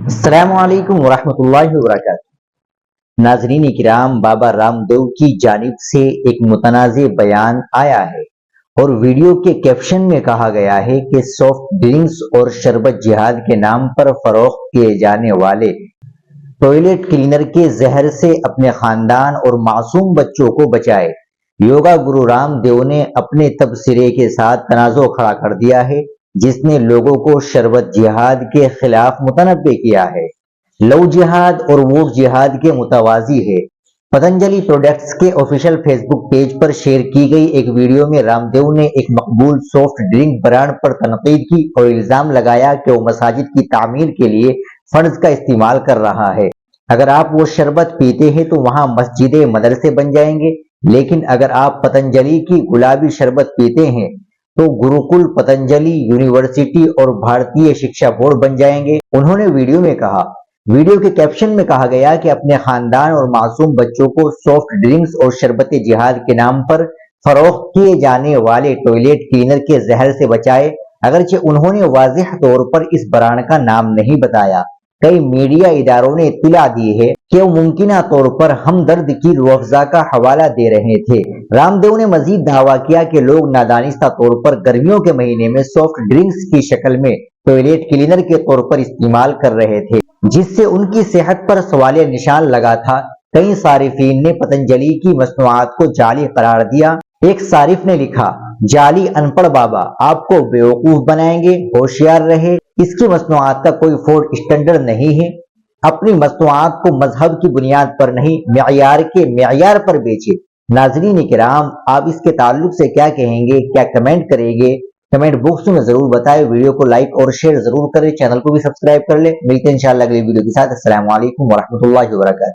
السلام علیکم ورحمۃ اللہ وبرکاتہ۔ ناظرین کرام، بابا رام دیو کی جانب سے ایک متنازع بیان آیا ہے اور ویڈیو کے کیپشن میں کہا گیا ہے کہ سافٹ ڈرنکس اور شربت جہاد کے نام پر فروخت کیے جانے والے ٹوائلٹ کلینر کے زہر سے اپنے خاندان اور معصوم بچوں کو بچائے۔ یوگا گرو رام دیو نے اپنے تبصرے کے ساتھ تنازع کھڑا کر دیا ہے، جس نے لوگوں کو شربت جہاد کے خلاف متنبع کیا ہے۔ لو جہاد اور ووٹ جہاد کے متوازی ہے۔ پتنجلی پروڈکٹس کے آفیشیل فیس بک پیج پر شیئر کی گئی ایک ویڈیو میں رام دیو نے ایک مقبول سافٹ ڈرنک برانڈ پر تنقید کی اور الزام لگایا کہ وہ مساجد کی تعمیر کے لیے فنڈز کا استعمال کر رہا ہے۔ اگر آپ وہ شربت پیتے ہیں تو وہاں مسجدیں مدرسے بن جائیں گے، لیکن اگر آپ پتنجلی کی گلابی شربت پیتے ہیں تو گروکل، پتنجلی یونیورسٹی اور بھارتیہ شکشا بورڈ بن جائیں گے۔ انہوں نے ویڈیو میں کہا، ویڈیو کے کیپشن میں کہا گیا کہ اپنے خاندان اور معصوم بچوں کو سافٹ ڈرنکس اور شربت جہاد کے نام پر فروخت کیے جانے والے ٹوائلٹ کلینر کے زہر سے بچائے۔ اگرچہ انہوں نے واضح طور پر اس برانڈ کا نام نہیں بتایا، کئی میڈیا اداروں نے اطلاع دی ہے کہ وہ ممکنہ طور پر ہمدرد کی روح افزا کا حوالہ دے رہے تھے۔ رام دیو نے مزید دعویٰ کیا کہ لوگ نادانستہ طور پر گرمیوں کے مہینے میں سافٹ ڈرنکس کی شکل میں ٹوائلٹ کلینر کے طور پر استعمال کر رہے تھے، جس سے ان کی صحت پر سوالیہ نشان لگا تھا۔ کئی صارفین نے پتنجلی کی مصنوعات کو جعلی قرار دیا۔ ایک صارف نے لکھا، جعلی ان پڑھ بابا آپ کو بیوقوف بنائیں گے، ہوشیار رہے، اس کی مصنوعات کا کوئی فوڈ اسٹینڈرڈ نہیں ہے۔ اپنی مصنوعات کو مذہب کی بنیاد پر نہیں، معیار کے معیار پر بیچے۔ ناظرین کرام، آپ اس کے تعلق سے کیا کہیں گے، کیا کمنٹ کریں گے؟ کمنٹ باکس میں ضرور بتائیں۔ ویڈیو کو لائک اور شیئر ضرور کریں، چینل کو بھی سبسکرائب کر لیں۔ ملتے ہیں انشاءاللہ اگلی ویڈیو کے ساتھ۔ السلام علیکم ورحمۃ اللہ وبرکاتہ۔